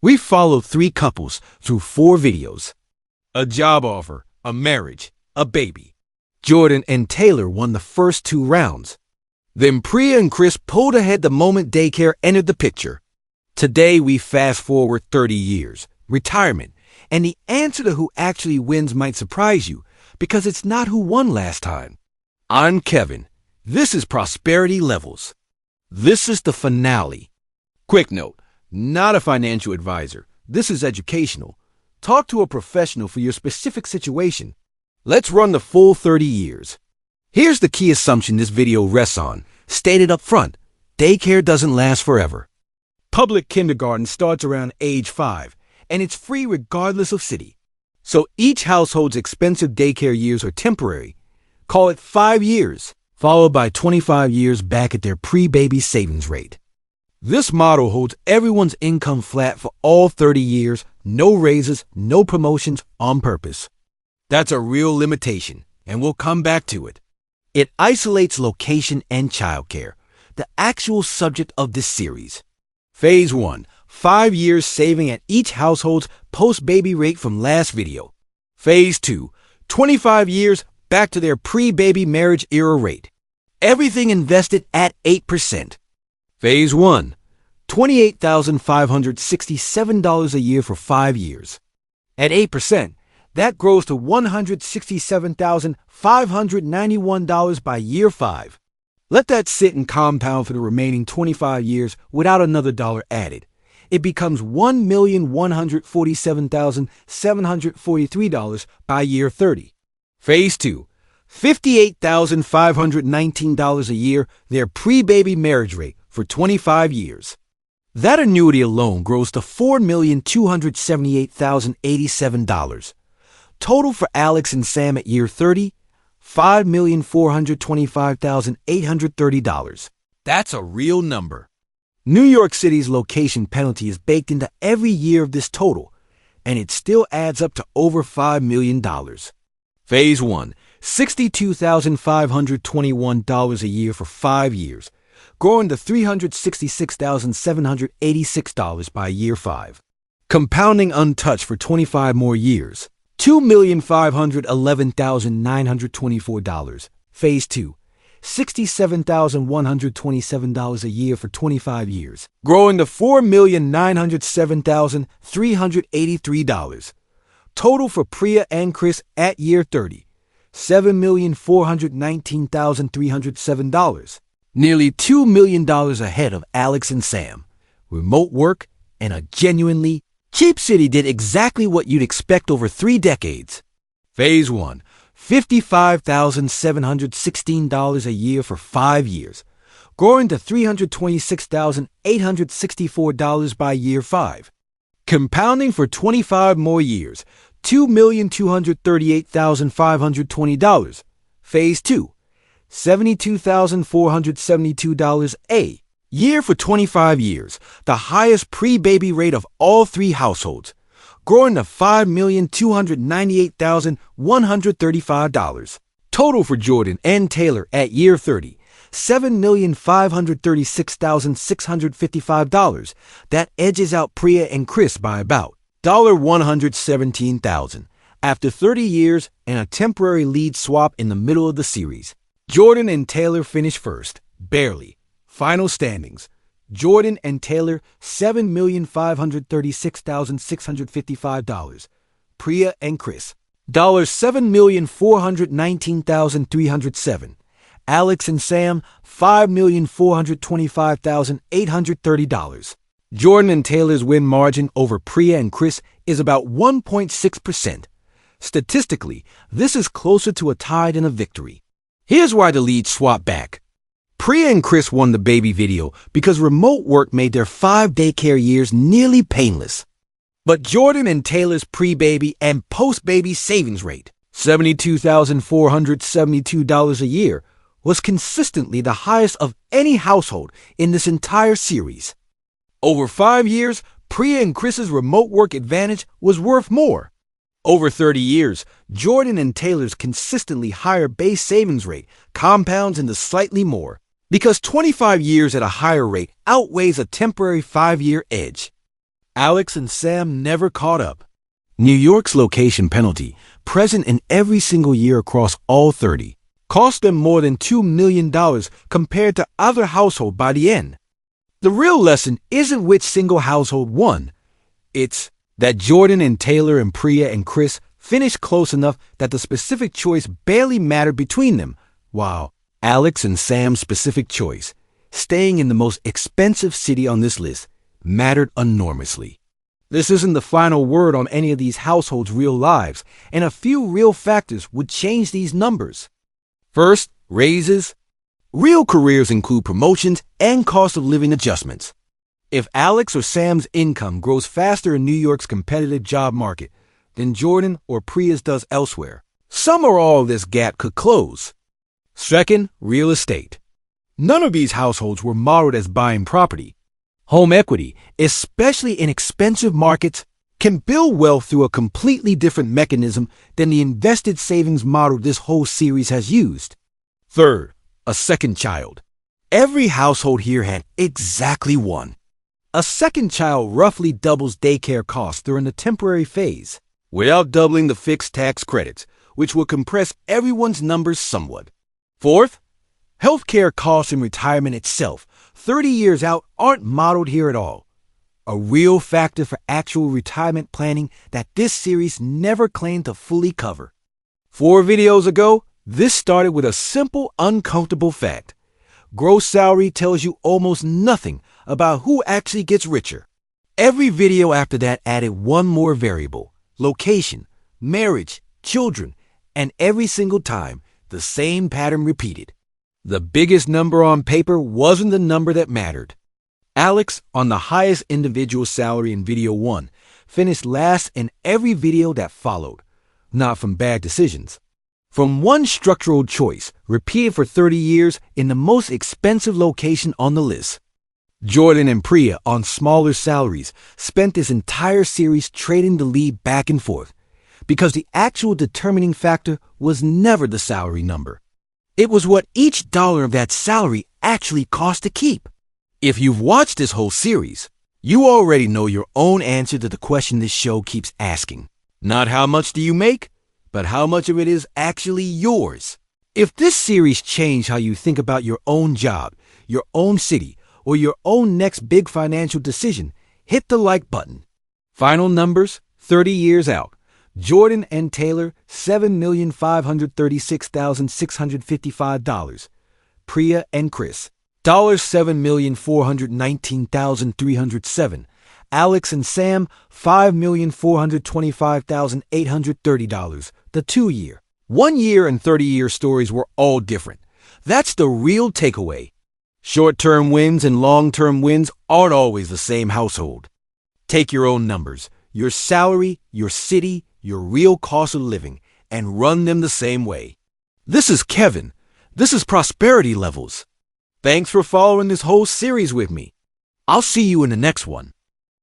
We followed 3 couples through 4 videos. A job offer, a marriage, a baby. Jordan and Taylor won the first 2 rounds. Then Priya and Chris pulled ahead the moment daycare entered the picture. Today we fast forward 30 years, retirement, and the answer to who actually wins might surprise you because it's not who won last time. I'm Kevin. This is Prosperity Levels. This is the finale. Quick note, not a financial advisor. This is educational. Talk to a professional for your specific situation. Let's run the full 30 years. Here's the key assumption this video rests on, stated up front. Daycare doesn't last forever. Public kindergarten starts around age 5, and it's free regardless of city. So each household's expensive daycare years are temporary. Call it 5 years, followed by 25 years back at their pre-baby savings rate. This model holds everyone's income flat for all 30 years, no raises, no promotions, on purpose. That's a real limitation, and we'll come back to it. It isolates location and childcare, the actual subject of this series. Phase 1, 5 years saving at each household's post-baby rate from last video. Phase 2, 25 years back to their pre-baby marriage era rate. Everything invested at 8%. Phase 1, $28,567 a year for 5 years. At 8%, that grows to $167,591 by year 5. Let that sit and compound for the remaining 25 years without another dollar added. It becomes $1,147,743 by year 30. Phase 2, $58,519 a year, their pre-baby marriage rate for 25 years. That annuity alone grows to $4,278,087. Total for Alex and Sam at year 30, $5,425,830. That's a real number. New York City's location penalty is baked into every year of this total, and it still adds up to over $5 million. Phase 1, $62,521 a year for 5 years, growing to $366,786 by year 5. Compounding untouched for 25 more years, $2,511,924. Phase 2, $67,127 a year for 25 years, growing to $4,907,383. Total for Priya and Chris at year 30, $7,419,307. Nearly $2 million ahead of Alex and Sam. Remote work and a genuinely cheap city did exactly what you'd expect over 3 decades. Phase 1, $55,716 a year for 5 years, growing to $326,864 by year 5. Compounding for 25 more years, $2,238,520. Phase 2, $72,472 a year for 25 years, the highest pre-baby rate of all 3 households, growing to $5,298,135. Total for Jordan and Taylor at year 30, $7,536,655. That edges out Priya and Chris by about $117,000 after 30 years and a temporary lead swap in the middle of the series. Jordan and Taylor finish first, barely. Final standings. Jordan and Taylor, $7,536,655. Priya and Chris, $7,419,307. Alex and Sam, $5,425,830. Jordan and Taylor's win margin over Priya and Chris is about 1.6%. Statistically, this is closer to a tie than a victory. Here's why the leads swap back. Priya and Chris won the baby video because remote work made their 5 daycare years nearly painless. But Jordan and Taylor's pre-baby and post-baby savings rate, $72,472 a year, was consistently the highest of any household in this entire series. Over 5 years, Priya and Chris's remote work advantage was worth more. Over 30 years, Jordan and Taylor's consistently higher base savings rate compounds into slightly more, because 25 years at a higher rate outweighs a temporary 5-year edge. Alex and Sam never caught up. New York's location penalty, present in every single year across all 30, cost them more than $2 million compared to other households by the end. The real lesson isn't which single household won. It's that Jordan and Taylor and Priya and Chris finished close enough that the specific choice barely mattered between them, while Alex and Sam's specific choice, staying in the most expensive city on this list, mattered enormously. This isn't the final word on any of these households' real lives, and a few real factors would change these numbers. First, raises. Real careers include promotions and cost of living adjustments. If Alex or Sam's income grows faster in New York's competitive job market than Jordan or Priya's does elsewhere, some or all of this gap could close. Second, real estate. None of these households were modeled as buying property. Home equity, especially in expensive markets, can build wealth through a completely different mechanism than the invested savings model this whole series has used. Third, a second child. Every household here had exactly one. A second child roughly doubles daycare costs during the temporary phase, without doubling the fixed tax credits, which will compress everyone's numbers somewhat. Fourth, healthcare costs in retirement itself, 30 years out, aren't modeled here at all. A real factor for actual retirement planning that this series never claimed to fully cover. 4 videos ago, this started with a simple, uncomfortable fact. Gross salary tells you almost nothing about who actually gets richer. Every video after that added one more variable: location, marriage, children, and every single time, the same pattern repeated. The biggest number on paper wasn't the number that mattered. Alex, on the highest individual salary in video 1, finished last in every video that followed, not from bad decisions. From one structural choice, repeated for 30 years in the most expensive location on the list. Jordan and Priya, on smaller salaries, spent this entire series trading the lead back and forth, because the actual determining factor was never the salary number. It was what each dollar of that salary actually cost to keep. If you've watched this whole series, you already know your own answer to the question this show keeps asking. Not how much do you make, but how much of it is actually yours. If this series changed how you think about your own job, your own city, or your own next big financial decision, hit the like button. Final numbers, 30 years out. Jordan and Taylor, $7,536,655. Priya and Chris, $7,419,307. Alex and Sam, $5,425,830. The 2-year, 1-year, and 30-year stories were all different. That's the real takeaway. Short-term wins and long-term wins aren't always the same household. Take your own numbers, your salary, your city, your real cost of living, and run them the same way. This is Kevin. This is Prosperity Levels. Thanks for following this whole series with me. I'll see you in the next one.